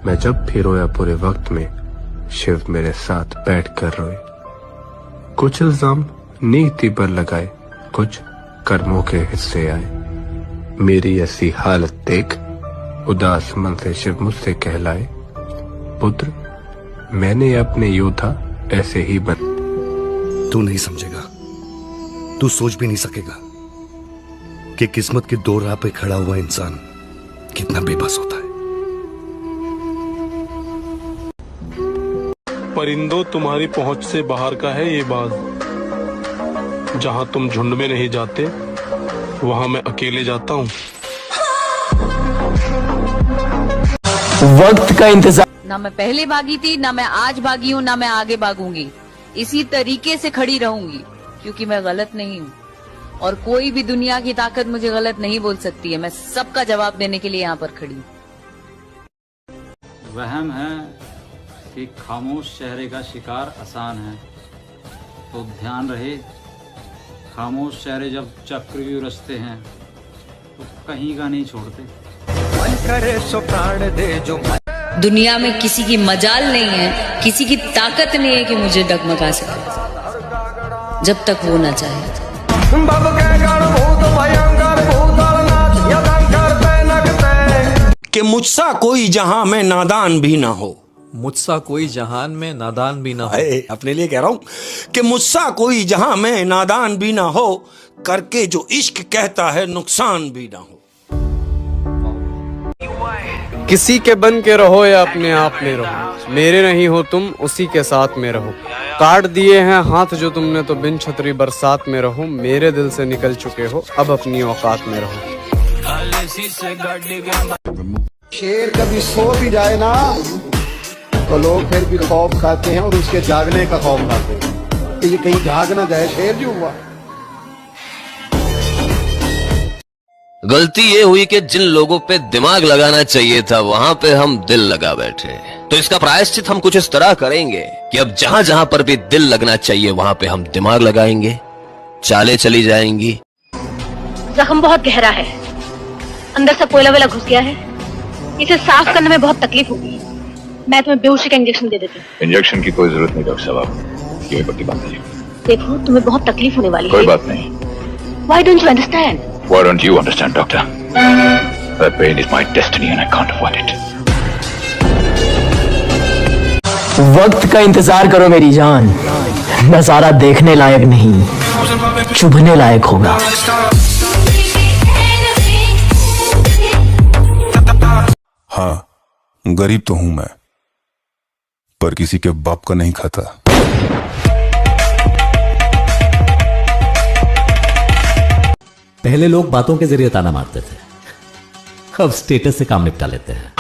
मैं जब भी रोया पूरे वक्त में शिव मेरे साथ बैठकर रोए। कुछ इल्जाम नीति पर लगाए, कुछ कर्मों के हिस्से आए। मेरी ऐसी हालत देख उदास मन से शिव मुझसे कहलाए, पुत्र मैंने अपने योद्धा ऐसे ही बन। तू नहीं समझेगा, तू सोच भी नहीं सकेगा कि किस्मत की दो राह पे खड़ा हुआ इंसान कितना बेबस होता है। परिंदों तुम्हारी पहुंच से बाहर का है ये बाज, जहां तुम झुंड में नहीं जाते वहां मैं अकेले जाता हूं। वक्त का इंतजार। ना मैं पहले भागी थी, ना मैं आज भागी हूँ, ना मैं आगे भागूंगी। इसी तरीके से खड़ी रहूंगी क्योंकि मैं गलत नहीं हूँ और कोई भी दुनिया की ताकत मुझे गलत नहीं बोल सकती है। मैं सबका जवाब देने के लिए यहाँ पर खड़ी हूँ। वहम है कि खामोश चेहरे का शिकार आसान है, तो ध्यान रहे खामोश चेहरे जब चक्रव्यूह रचते हैं तो कहीं का नहीं छोड़ते। करे सो प्राण दे जो। दुनिया में किसी की मजाल नहीं है, किसी की ताकत नहीं है कि मुझे डगमगा सके, जब तक वो ना चाहे। कि मुझसा कोई जहां में नादान भी ना हो, मुझसा कोई जहान में नादान भी ना हो। अपने लिए कह रहा हूं कि मुझसा कोई जहां में नादान भी ना हो, करके जो इश्क कहता है नुकसान भी ना हो। किसी के बन के रहो या अपने आप में रहो, मेरे नहीं हो तुम उसी के साथ में रहो। काट दिए हैं हाथ जो तुमने तो बिन छतरी बरसात में रहो। मेरे दिल से निकल चुके हो अब अपनी औकात में रहो। शेर कभी सो भी जाए ना तो लोग फिर भी खौफ खाते हैं और उसके जागने का खौफ खाते हैं कि ये कहीं जाग ना जाए शेर जो हुआ। गलती ये हुई कि जिन लोगों पे दिमाग लगाना चाहिए था वहां पे हम दिल लगा बैठे। तो इसका प्रायश्चित हम कुछ इस तरह करेंगे कि अब जहां जहां पर भी दिल लगना चाहिए वहां पे हम दिमाग लगाएंगे, चालें चली जाएंगी। जख्म बहुत गहरा है, अंदर से कोयला वेला घुस गया है, इसे साफ करने में बहुत तकलीफ होगी। मैं तुम्हें बेहोशी का इंजेक्शन दे देती हूँ। इंजेक्शन की कोई जरूरत नहीं डॉक्टर साहब, ये पट्टी बांध दीजिए। देखो तुम्हें बहुत तकलीफ होने वाली है। कोई बात नहीं। Why don't you understand? Why don't you understand, doctor? That pain is my destiny and I can't avoid it. वक्त का इंतजार करो मेरी जान, नजारा देखने लायक नहीं चुभने लायक होगा। हाँ, गरीब तो हूं मैं, पर किसी के बाप का नहीं खाता। पहले लोग बातों के जरिए ताना मारते थे, अब स्टेटस से काम निपटा लेते हैं।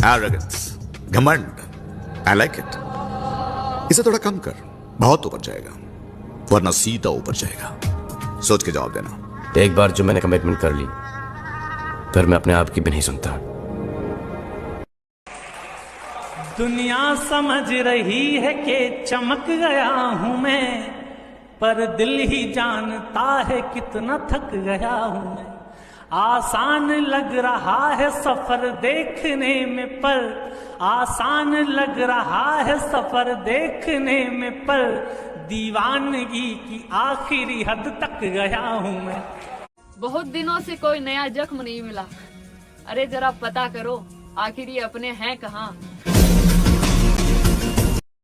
Arrogance, घमंड, I like it. इसे थोड़ा कम कर, बहुत ऊपर जाएगा, वरना सीधा ऊपर जाएगा। सोच के जवाब देना। एक बार जो मैंने कमिटमेंट कर ली फिर मैं अपने आप की भी नहीं सुनता। दुनिया समझ रही है कि चमक गया हूं मैं, पर दिल ही जानता है कितना थक गया हूं मैं। आसान लग रहा है सफर देखने में, पर आसान लग रहा है सफर देखने में, पर दीवानगी की आखिरी हद तक गया हूं मैं। बहुत दिनों से कोई नया जख्म नहीं मिला, अरे जरा पता करो आखिर ये अपने हैं कहाँ।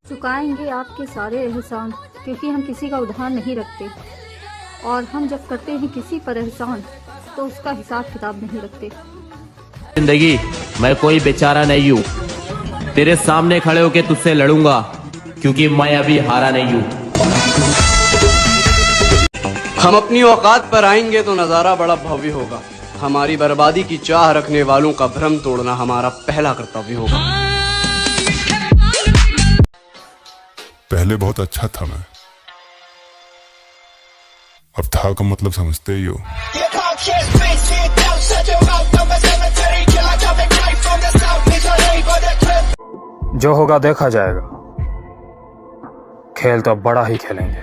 चुकाएंगे आपके सारे एहसान, क्योंकि हम किसी का उधार नहीं रखते, और हम जब करते हैं किसी पर एहसान तो उसका हिसाब किताब नहीं रखते। जिंदगी मैं कोई बेचारा नहीं हूँ, तेरे सामने खड़े होके तुझसे लड़ूंगा, क्योंकि मैं अभी हारा नहीं हूँ। हम अपनी औकात पर आएंगे तो नजारा बड़ा भव्य होगा। हमारी बर्बादी की चाह रखने वालों का भ्रम तोड़ना हमारा पहला कर्तव्य होगा। पहले बहुत अच्छा था मैं, अब था का मतलब समझते ही हो। जो होगा देखा जाएगा, खेल तो अब बड़ा ही खेलेंगे।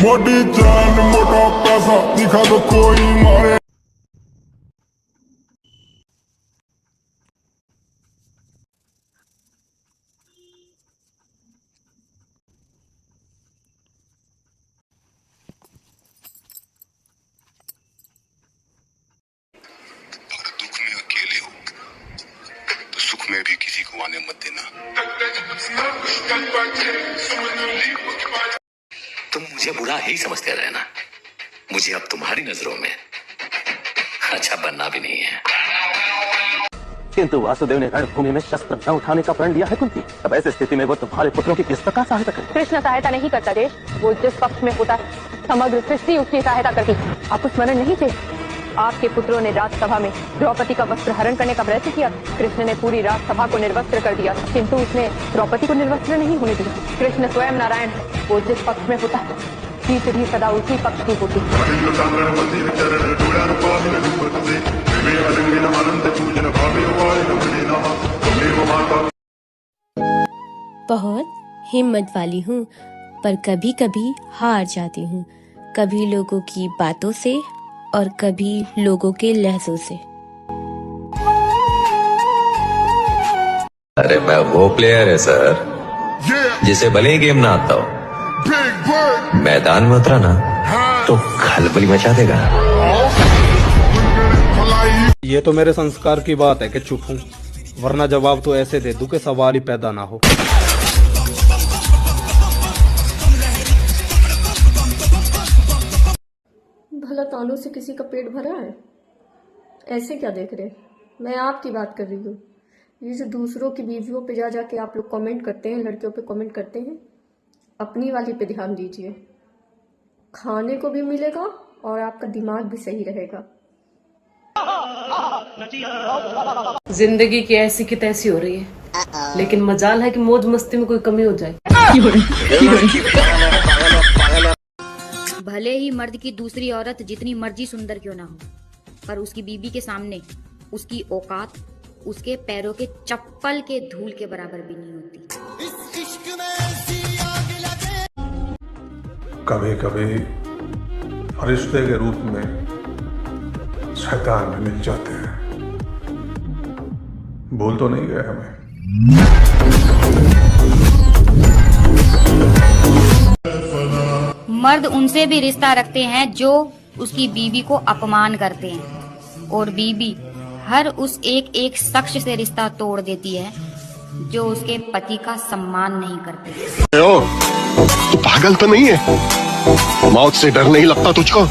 मोटी जान मोटा पैसा दिखा दो कोई मारे। आने मत देना। तुम मुझे बुरा ही समझते रहना, मुझे अब तुम्हारी नजरों में अच्छा बनना भी नहीं है। किंतु वासुदेव ने रणभूमि में शस्त्र न उठाने का प्रण लिया है कुंती। अब ऐसी स्थिति में वो तुम्हारे पुत्रों की किस प्रकार सहायता करे? कृष्ण सहायता नहीं करता देश, वो जिस पक्ष में होता है समग्र सृष्टि उसकी सहायता करती। आपको स्मरण नहीं थे, आपके पुत्रों ने राजसभा में द्रौपदी का वस्त्र हरण करने का प्रयत्न किया। कृष्ण ने पूरी राजसभा को निर्वस्त्र कर दिया, किंतु उसने द्रौपदी को निर्वस्त्र नहीं होने दिया। कृष्ण स्वयं नारायण है, वो जिस पक्ष में होता है जीत भी सदा उसी पक्ष की होती। बहुत हिम्मत वाली हूँ, पर कभी कभी हार जाती हूँ, कभी लोगों की बातों से और कभी लोगों के लहजों से। अरे मैं वो प्लेयर है सर जिसे भले ही गेम ना आता हो, मैदान में उतरा ना तो खलबली मचा देगा। ये तो मेरे संस्कार की बात है कि चुप हूँ, वरना जवाब तो ऐसे दे दूं कि सवाल ही पैदा ना हो। भला तानों से किसी का पेट भरा है? ऐसे क्या देख रहे? मैं आपकी बात कर रही हूँ। ये जो दूसरों की बीवियों पे जा जाके आप लोग कमेंट करते हैं, लड़कियों पे कमेंट करते हैं, अपनी वाली पे ध्यान दीजिए। खाने को भी मिलेगा और आपका दिमाग भी सही रहेगा। जिंदगी की ऐसी की तैसी हो रही है, लेकिन मजाल है कि मौज मस्ती में कोई कमी हो जाए। भले ही मर्द की दूसरी औरत जितनी मर्जी सुंदर क्यों ना हो, पर उसकी बीबी के सामने उसकी औकात उसके पैरों के चप्पल के धूल के बराबर भी नहीं होती। कभी कभी फरिश्ते के रूप में शैतान भी मिल जाते हैं। बोल तो नहीं गए हमें। मर्द उनसे भी रिश्ता रखते हैं जो उसकी बीवी को अपमान करते हैं, और बीबी हर उस एक शख्स से रिश्ता तोड़ देती है जो उसके पति का सम्मान नहीं करते। तू पागल तो नहीं है? मौत से डर नहीं लगता तुझको?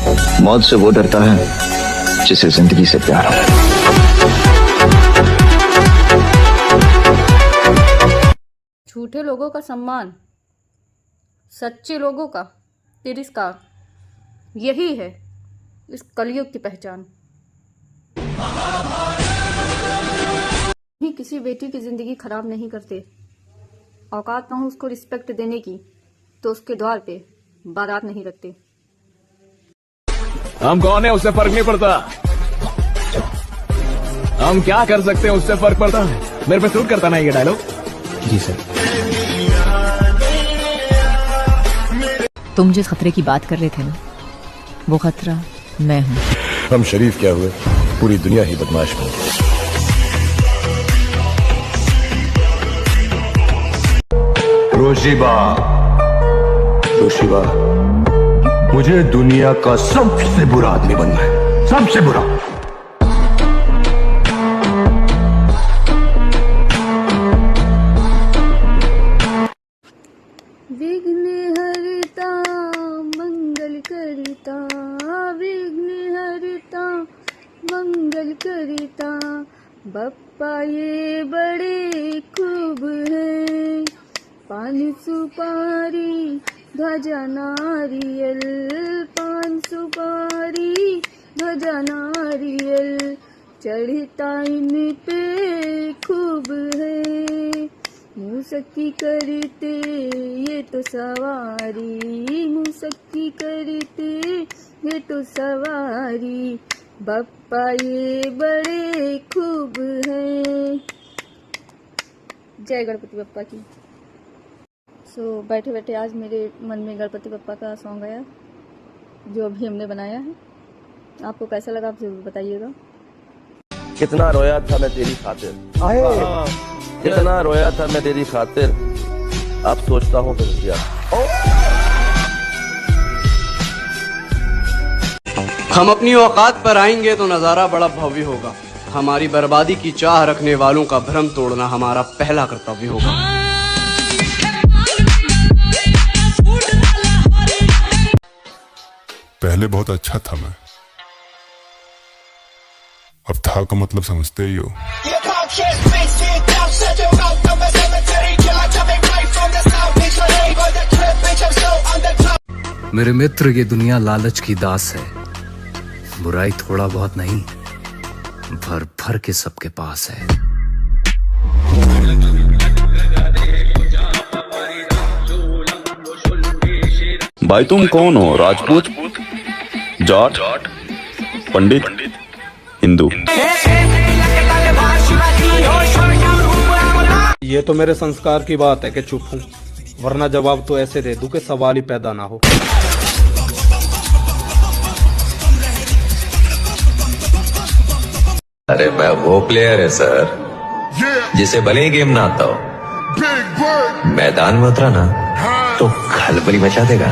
मौत से वो डरता है जिसे जिंदगी से प्यार हो। झूठे लोगों का सम्मान, सच्चे लोगों का तिरस्कार, यही है इस कलयुग की पहचान। किसी बेटी की जिंदगी खराब नहीं करते। औकात ना हो उसको रिस्पेक्ट देने की तो उसके द्वार पे बारात नहीं रखते। हम कौन है उससे फर्क नहीं पड़ता, हम क्या कर सकते हैं उससे फर्क पड़ता है। मेरे पे सूट करता ना ये डायलॉग? जी सर। तुम जिस खतरे की बात कर रहे थे ना, वो खतरा मैं हूँ। हम शरीफ क्या हुए, पूरी दुनिया ही बदमाश बन गई। रोशीबा, मुझे दुनिया का सबसे बुरा आदमी बनना है, सबसे बुरा। विघ्न हरता मंगल करता, विघ्न हरता मंगल करता, बप्पा ये बड़े खूब है। पान सुपारी ध्वजा नारियल, पान सुपारी ध्वजा नारियल, चढ़ता इन पे खूब है। मुसक्की करते ये तो सवारी, मुसक्की करते ये तो सवारी, बप्पा ये बड़े खूब है। जय गणपति बप्पा की। बैठे बैठे आज मेरे मन में गणपति बप्पा का सॉन्ग आया, जो अभी हमने बनाया है। आपको कैसा लगा आप जरूर बताइएगा। कितना रोया था मैं तेरी खातिर, कितना रोया था मैं तेरी खातिर, अब सोचता हूँ तो किया। हम अपनी औकात पर आएंगे तो नजारा बड़ा भव्य होगा। हमारी बर्बादी की चाह रखने वालों का भ्रम तोड़ना हमारा पहला कर्तव्य होगा। पहले बहुत अच्छा था मैं, अब था का मतलब समझते ही हो। मेरे मित्र, ये दुनिया लालच की दास है। बुराई थोड़ा बहुत नहीं, भर भर के सबके पास है। भाई तुम कौन हो? राजपूत, जाट, पंडित, हिंदू? ये तो मेरे संस्कार की बात है कि चुप हूँ, वरना जवाब तो ऐसे दे दूं कि सवाल ही पैदा ना हो। अरे मैं वो प्लेयर है सर जिसे भले ही गेम ना आता हो, मैदान में उतरा ना तो खलबली मचा देगा।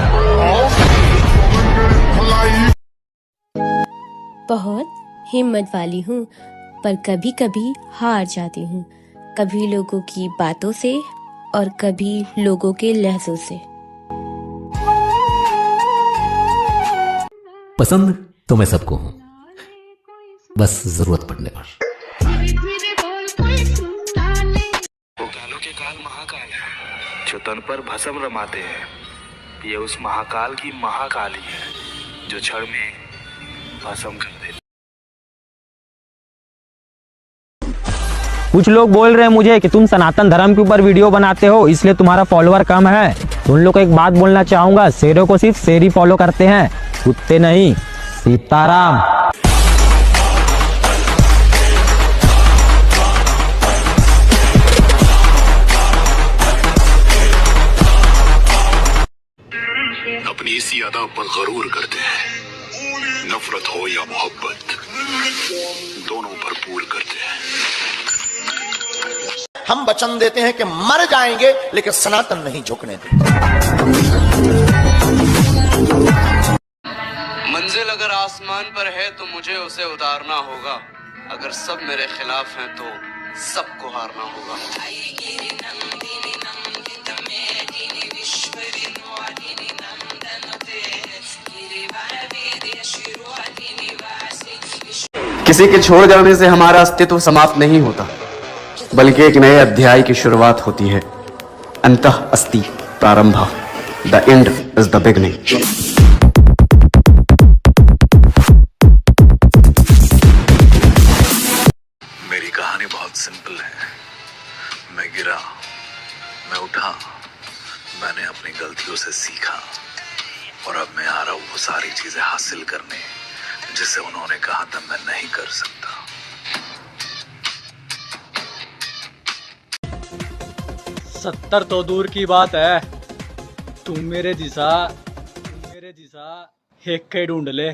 बहुत हिम्मत वाली हूँ, पर कभी कभी हार जाती हूँ, कभी लोगों की बातों से और कभी लोगों के लहजों से। पसंद तो मैं सबको हूं, बस जरूरत पड़ने पर। कालों के काल महाकाल है, जो तन पर भस्म रमाते हैं। ये उस महाकाल की महाकाली है, जो क्षण में भस्म कर देती। कुछ लोग बोल रहे हैं मुझे कि तुम सनातन धर्म के ऊपर वीडियो बनाते हो, इसलिए तुम्हारा फॉलोअर कम है। उन लोग को एक बात बोलना चाहूंगा, शेरों को सिर्फ शेर ही फॉलो करते हैं, कुत्ते नहीं। सीताराम। अपनी इसी अदा पर गरूर करते हैं, नफरत हो या मोहब्बत दोनों भरपूर करते हैं। हम वचन देते हैं कि मर जाएंगे लेकिन सनातन नहीं झुकने देंगे। मंजिल अगर आसमान पर है तो मुझे उसे उतारना होगा, अगर सब मेरे खिलाफ हैं तो सबको हारना होगा। किसी के छोड़ जाने से हमारा अस्तित्व समाप्त नहीं होता, बल्कि एक नए अध्याय की शुरुआत होती है। अंतः अस्ति प्रारंभः, the end is the beginning. मेरी कहानी बहुत सिंपल है। मैं गिरा, मैं उठा, मैंने अपनी गलतियों से सीखा और अब मैं आ रहा हूं वो सारी चीजें हासिल करने जिसे उन्होंने कहा था मैं नहीं कर सकता। सत्तर तो दूर की बात है, तुम मेरे दिशा एक के ढूंढ ले।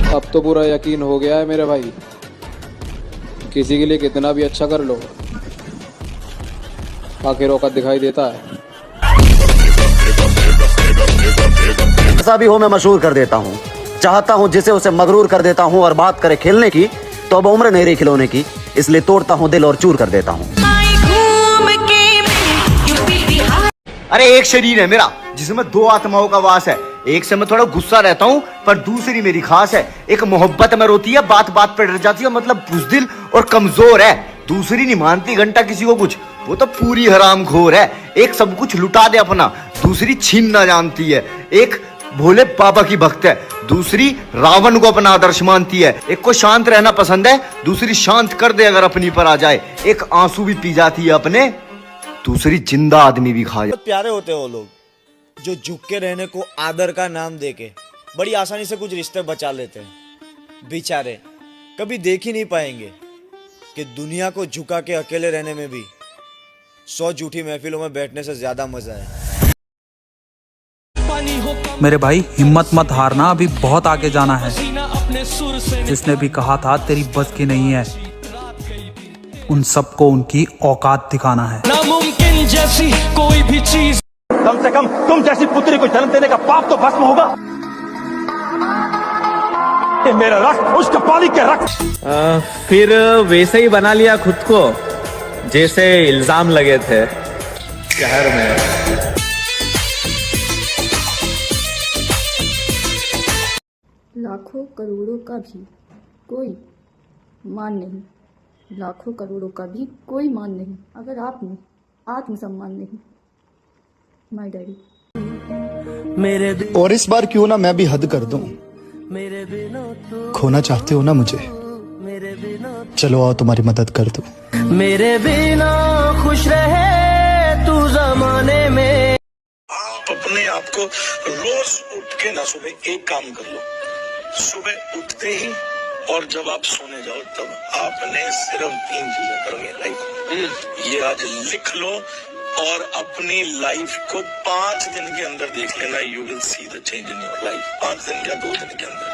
अब तो पूरा यकीन हो गया है मेरे भाई, किसी के लिए कितना भी अच्छा कर लो आखिर औकात दिखाई देता है। ऐसा भी हो मैं मशहूर कर देता हूँ, चाहता हूँ जिसे उसे मगरूर कर देता हूँ। और बात करे खेलने की तो अब उम्र नहीं रही खिलौने की, इसलिए तोड़ता हूँ दिल और चूर कर देता हूँ। अरे एक शरीर है मेरा जिसमें दो आत्माओं का वास है, एक से मैं थोड़ा गुस्सा रहता हूँ पर दूसरी मेरी खास है। एक मोहब्बत में रोती है, बात बात पे डर जाती है, मतलब बुज़दिल और कमजोर है। दूसरी नहीं मानती घंटा किसी को कुछ, वो तो पूरी हरामखोर है। एक सब कुछ लुटा दे अपना, दूसरी छीनना जानती है। एक भोले बाबा की भक्त है, दूसरी रावण को अपना आदर्श मानती है। एक को शांत रहना पसंद है, दूसरी शांत कर दे अगर अपनी पर आ जाए। एक आंसू भी पी जाती है अपने, दूसरी जिंदा आदमी भी खा जाए। बहुत प्यारे होते हैं वो लोग जो झुक के रहने को आदर का नाम देके बड़ी आसानी से कुछ रिश्ते बचा लेते हैं। बेचारे कभी देख ही नहीं पाएंगे कि दुनिया को झुका के अकेले रहने में भी 100 झूठी महफिलों में बैठने से ज्यादा मजा है। मेरे भाई हिम्मत मत हारना, अभी बहुत आगे जाना है। जिसने भी कहा था तेरी बस की नहीं है, उन सबको उनकी औकात दिखाना है। नामुमकिन जैसी कोई भी चीज, कम से कम तुम जैसी पुत्री को जन्म देने का पाप तो भस्म होगा। ये मेरा रख, उसके पाली के रख। फिर वैसे ही बना लिया खुद को जैसे इल्जाम लगे थे शहर में। लाखों करोड़ों का भी कोई मान नहीं, लाखों करोड़ों का भी कोई मान नहीं अगर आप में आत्मसम्मान नहीं। My daddy. और इस बार क्यों ना मैं भी हद कर दूं। खोना चाहते हो ना मुझे, चलो आओ तुम्हारी मदद कर दूं। मेरे बिना खुश रहे तू जमाने में। आप अपने आप को रोज उठ के ना सुबह एक काम कर लो, सुबह उठते ही और जब आप सोने जाओ तब आपने सिर्फ 3 चीजें करोगे लाइफ में। ये आज लिख लो और अपनी लाइफ को 5 दिन के अंदर देख लेना, you will see the change in your life. 5 दिन क्या 2 दिन के अंदर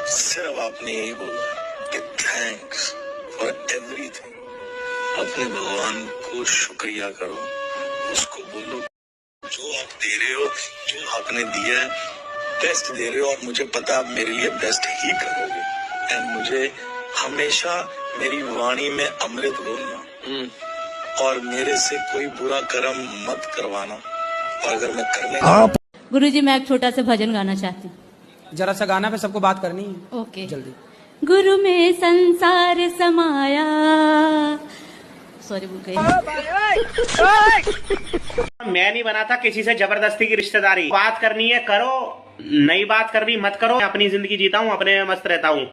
सिर्फ आपने यही बोला कि थैंक्स फॉर एवरीथिंग। अपने भगवान को शुक्रिया करो, उसको बोलो जो आप दे रहे हो, जो आपने दिया है बेस्ट दे रहे हो, और मुझे पता आप मेरे लिए बेस्ट ही करोगे। एंड मुझे हमेशा मेरी वाणी में अमृत बोलना और मेरे से कोई बुरा कर्म मत करवाना, और अगर मैं करने गुरुजी मैं एक छोटा सा भजन गाना चाहती हूँ। जरा सा गाना पे सबको बात करनी है। ओके जल्दी। गुरु में संसार समाया, सॉरी भूल गई। मैं नहीं बनाता किसी से जबरदस्ती की रिश्तेदारी। बात करनी है करो, नई बात करनी मत करो। अपनी जिंदगी जीता हूँ, अपने में मस्त रहता हूँ।